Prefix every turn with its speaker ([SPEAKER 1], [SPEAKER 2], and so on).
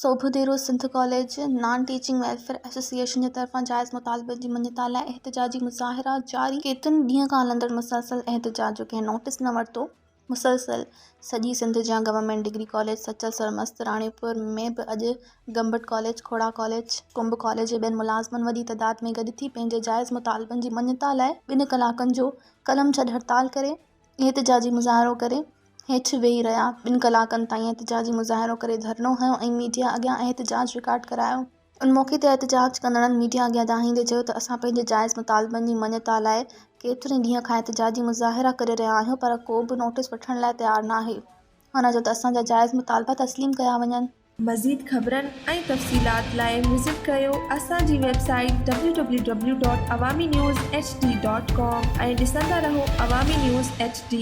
[SPEAKER 1] सोभदेरो Sindh college non teaching welfare association जे तरफ़ां जाइज़ मुतालबे जी मञता लाइ एहतिजाजी मुज़ाहिरा जारी। केतिरनि ॾींहं खां हलंदड़ मुसलसल एहतिजाज जो कंहिं नोटिस न वरितो। मुसलसल सॼी सिंध जा government degree college Sachal Sarmast Ranipur में बि अॼु गंबट कॉलेज, खोड़ा कॉलेज, कुंभ कॉलेज जे ॿियनि मुलाज़िमनि वॾी तइदाद में गॾु थी पंहिंजे जाइज़ मुतालबनि जी मञता लाइ 2 कलाकनि जो कलम छॾ हड़ताल करे एहतिजाजी मुज़ाहिरो करे हेठि वेही रहिया। 2 कलाकनि ताईं एहतिजाजी मुज़ाहिरो करे धरनो हयो ऐं मीडिया अॻियां एहतिजाज रिकॉर्ड करायो। उन मौक़े ते एहतिजाज कंदड़नि मीडिया अॻियां दाहींदे चयो त असां पंहिंजे जाइज़ मुतालबनि जी मञता लाइ केतिरे ॾींहं खां एहतिजाजी मुज़ाहिरा करे रहिया आहियूं, पर को बि नोटिस वठण लाइ तयारु न आहे। हुन जो त असांजा जाइज़ मुतालबा तस्लीम कया वञनि।
[SPEAKER 2] मज़ीद ख़बरनि ऐं तफ़सीलात लाइ विज़िट कयो असांजी वेबसाइट www.awamiNewsHD.com ऐं ॾिसंदा रहो अवामी न्यूज़ HD।